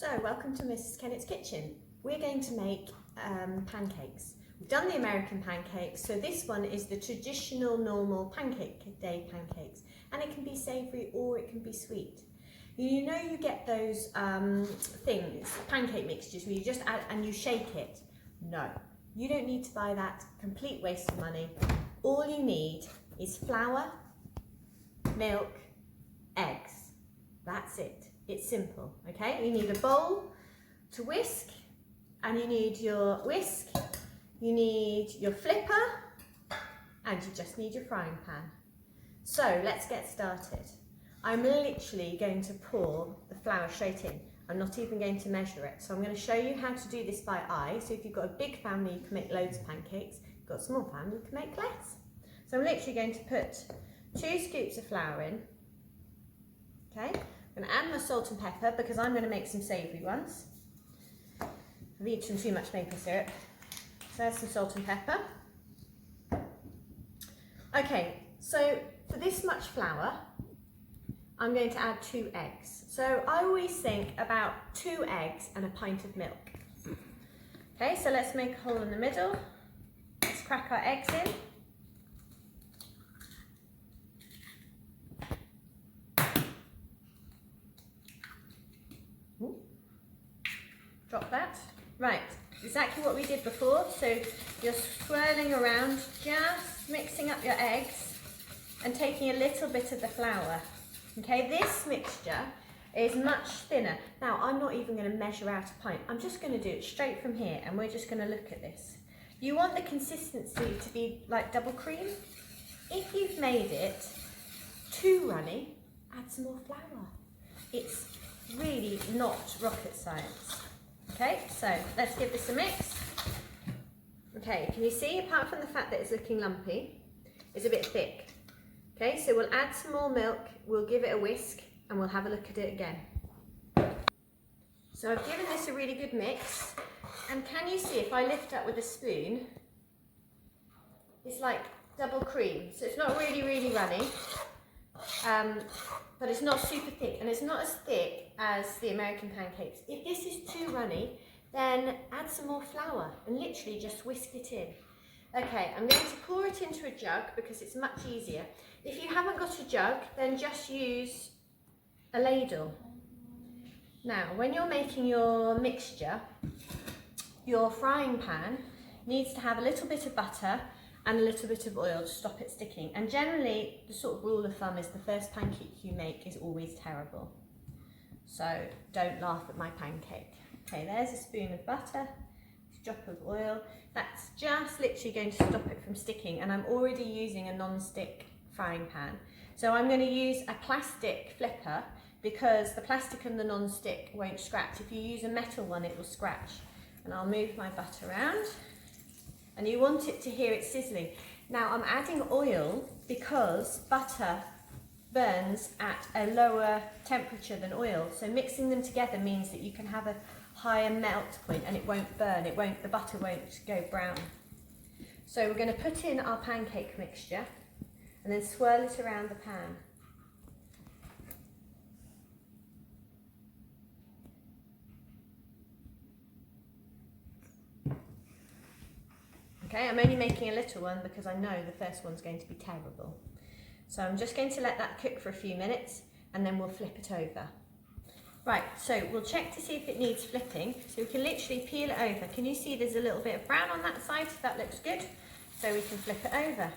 So, welcome to Mrs. Kennett's Kitchen. We're going to make pancakes. We've done the American pancakes, so this one is the traditional normal pancake day pancakes, and it can be savoury or it can be sweet. You know, you get those things, pancake mixtures, where you just add and you shake it. No, you don't need to buy that. Complete waste of money. All you need is flour, milk, eggs. That's it. It's simple, okay? You need a bowl to whisk, and you need your whisk, you need your flipper, and you just need your frying pan. So let's get started. I'm literally going to pour the flour straight in. I'm not even going to measure it. So I'm going to show you how to do this by eye. So if you've got a big family, you can make loads of pancakes. If you've got a small family, you can make less. So I'm literally going to put 2 scoops of flour in, okay? I'm going to add my salt and pepper because I'm going to make some savoury ones. I've eaten too much maple syrup. So there's some salt and pepper. Okay, so for this much flour, I'm going to add 2 eggs. So I always think about 2 eggs and a pint of milk. Okay, so let's make a hole in the middle. Let's crack our eggs in. Drop that. Right, exactly what we did before. So you're swirling around, just mixing up your eggs and taking a little bit of the flour. Okay, this mixture is much thinner. Now, I'm not even going to measure out a pint. I'm just going to do it straight from here, and we're just going to look at this. You want the consistency to be like double cream. If you've made it too runny, add some more flour. It's really not rocket science. Okay, so let's give this a mix. Okay, can you see, apart from the fact that it's looking lumpy, it's a bit thick. Okay, so we'll add some more milk, we'll give it a whisk, and we'll have a look at it again. So I've given this a really good mix, and can you see if I lift up with a spoon, it's like double cream. So it's not really, really runny, but it's not super thick, and it's not as thick as the American pancakes. If this is too runny, then add some more flour and literally just whisk it in. Okay, I'm going to pour it into a jug because it's much easier. If you haven't got a jug, then just use a ladle. Now, when you're making your mixture, your frying pan needs to have a little bit of butter and a little bit of oil to stop it sticking. And generally, the sort of rule of thumb is the first pancake you make is always terrible. So don't laugh at my pancake. Okay, there's a spoon of butter, a drop of oil. That's just literally going to stop it from sticking, and I'm already using a non-stick frying pan. So I'm going to use a plastic flipper because the plastic and the non-stick won't scratch. If you use a metal one, it will scratch. And I'll move my butter around, and you want it to hear it sizzling. Now I'm adding oil because butter burns at a lower temperature than oil. So mixing them together means that you can have a higher melt point and it won't burn, the butter won't go brown. So we're going to put in our pancake mixture and then swirl it around the pan. Okay, I'm only making a little one because I know the first one's going to be terrible. So I'm just going to let that cook for a few minutes and then we'll flip it over. Right, so we'll check to see if it needs flipping. So we can literally peel it over. Can you see there's a little bit of brown on that side? That looks good. So we can flip it over.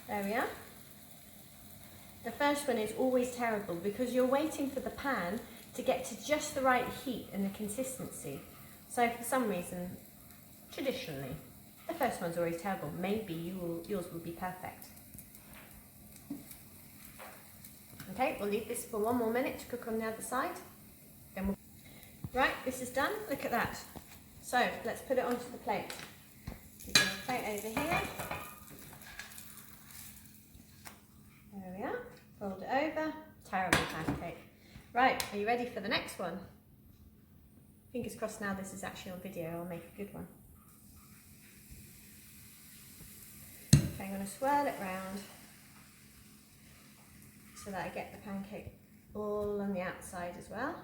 There we are. The first one is always terrible because you're waiting for the pan to get to just the right heat and the consistency. So for some reason, traditionally, the first one's always terrible. Maybe yours will be perfect. Okay, we'll leave this for 1 more minute to cook on the other side. Then right, this is done. Look at that. So let's put it onto the plate. We're going to plate over here. There we are. Fold it over. Terrible pancake. Right, are you ready for the next one? Fingers crossed now this is actually on video. I'll make a good one. Okay, I'm going to swirl it round so that I get the pancake all on the outside as well.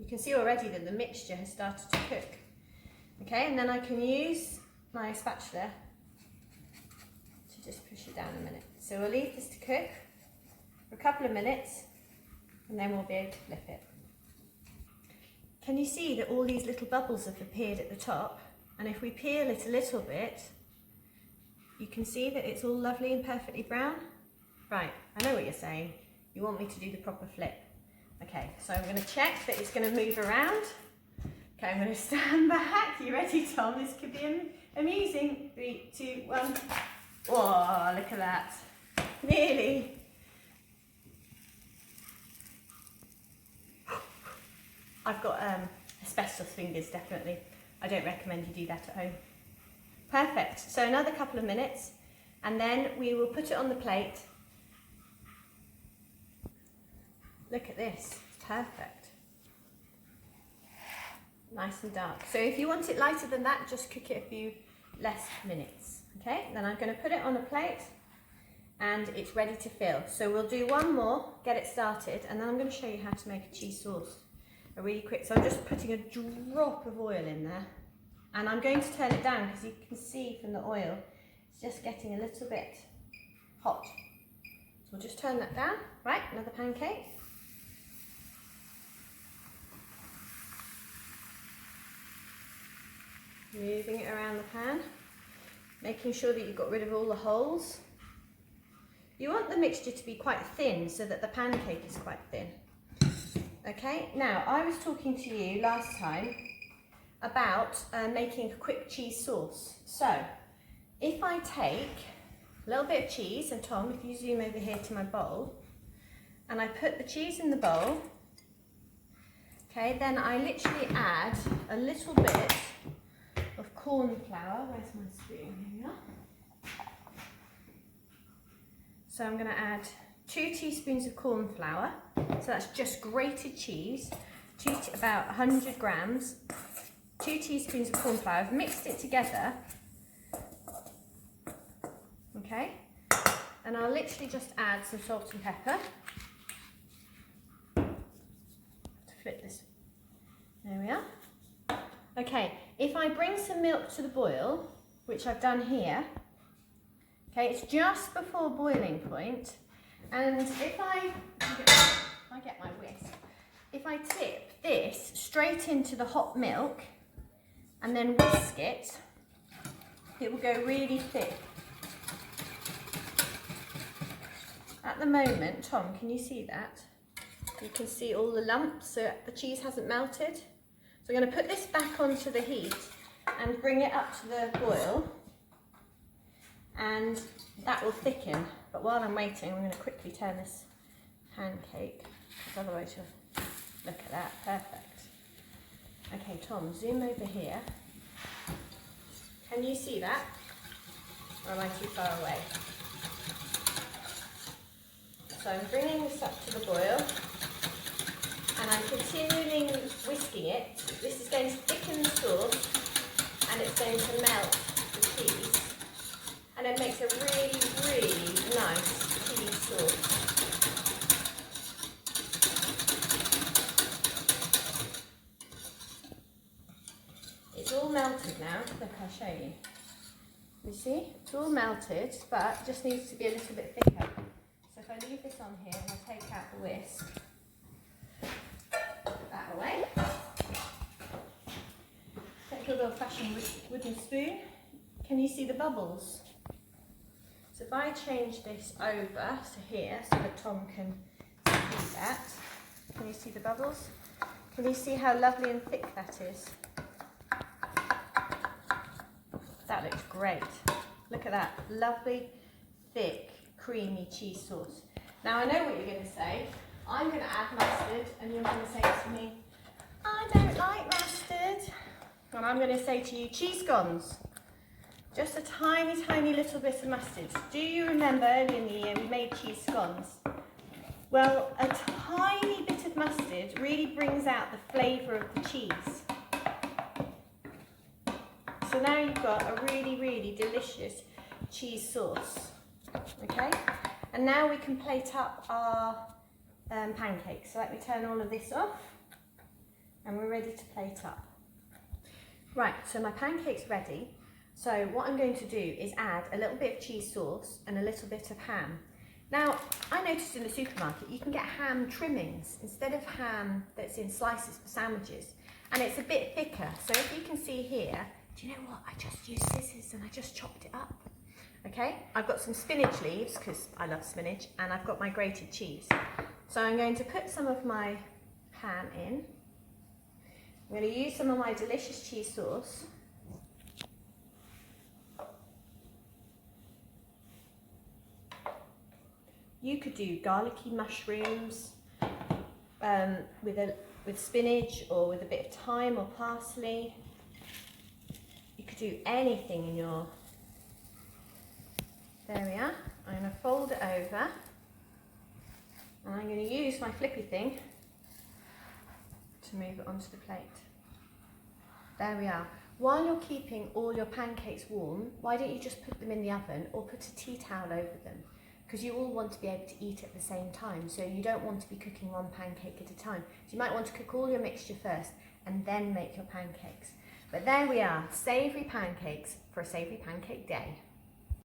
You can see already that the mixture has started to cook. Okay, and then I can use my spatula to just push it down a minute. So we'll leave this to cook for a couple of minutes and then we'll be able to flip it. Can you see that all these little bubbles have appeared at the top? And if we peel it a little bit, you can see that it's all lovely and perfectly brown. Right, I know what you're saying. You want me to do the proper flip. Okay, so I'm going to check that it's going to move around. Okay, I'm going to stand back. You ready, Tom? This could be amusing. 3, 2, 1. Oh, look at that. Nearly. I've got asbestos fingers, definitely. I don't recommend you do that at home. Perfect. So another couple of minutes, and then we will put it on the plate. Look at this. It's perfect. Nice and dark. So if you want it lighter than that, just cook it a few less minutes. Okay, then I'm going to put it on a plate and it's ready to fill. So we'll do one more, get it started, and then I'm going to show you how to make a cheese sauce. A really quick, so I'm just putting a drop of oil in there and I'm going to turn it down because you can see from the oil it's just getting a little bit hot. So we'll just turn that down. Right, another pancake. Moving it around the pan, making sure that you've got rid of all the holes. You want the mixture to be quite thin so that the pancake is quite thin. Okay, now I was talking to you last time about making a quick cheese sauce. So if I take a little bit of cheese, and Tom, if you zoom over here to my bowl, and I put the cheese in the bowl, okay, then I literally add a little bit of corn flour. Where's my spoon? Here we are. So I'm going to add 2 teaspoons of corn flour. So that's just grated cheese, about 100 grams. 2 teaspoons of corn flour. I've mixed it together. Okay, and I'll literally just add some salt and pepper. To flip this. There we are. Okay, if I bring some milk to the boil, which I've done here, okay, it's just before boiling point, and if I get my whisk, if I tip this straight into the hot milk and then whisk it, it will go really thick. At the moment, Tom, can you see that? You can see all the lumps, so the cheese hasn't melted. So I'm going to put this back onto the heat and bring it up to the boil, and that will thicken. But while I'm waiting, I'm going to quickly turn this pancake, because otherwise you'll look at that, perfect. Okay, Tom, zoom over here. Can you see that? Or am I too far away? So I'm bringing this up to the boil, and I'm continually whisking it. This is going to thicken the sauce, and it's going to melt the cheese, and it makes a really, really nice cheese sauce. It's all melted now. Look, I'll show you. You see, it's all melted, but just needs to be a little bit thicker. So if I leave this on here and I take out the whisk, put that away. Take a good old-fashioned wooden spoon. Can you see the bubbles? So if I change this over to here so that Tom can see that, can you see the bubbles? Can you see how lovely and thick that is? That looks great. Look at that, lovely, thick, creamy cheese sauce. Now I know what you're going to say. I'm going to add mustard, and you're going to say to me, I don't like mustard. And I'm going to say to you, cheese scones. Just a tiny, tiny little bit of mustard. Do you remember earlier in the year we made cheese scones? Well, a tiny bit of mustard really brings out the flavour of the cheese. So now you've got a really, really delicious cheese sauce. Okay? And now we can plate up our pancakes. So let me turn all of this off. and we're ready to plate up. Right, so my pancake's ready. So what I'm going to do is add a little bit of cheese sauce and a little bit of ham. Now, I noticed in the supermarket you can get ham trimmings instead of ham that's in slices for sandwiches, and it's a bit thicker. So if you can see here, do you know what? I just used scissors and I just chopped it up. Okay, I've got some spinach leaves because I love spinach, and I've got my grated cheese. So I'm going to put some of my ham in. I'm going to use some of my delicious cheese sauce. You could do garlicky mushrooms with spinach, or with a bit of thyme or parsley. You could do anything in your... There we are. I'm going to fold it over, and I'm going to use my flippy thing to move it onto the plate. There we are. While you're keeping all your pancakes warm, why don't you just put them in the oven or put a tea towel over them? Because you all want to be able to eat at the same time, so you don't want to be cooking one pancake at a time. So you might want to cook all your mixture first and then make your pancakes. But there we are, savoury pancakes for a savoury pancake day.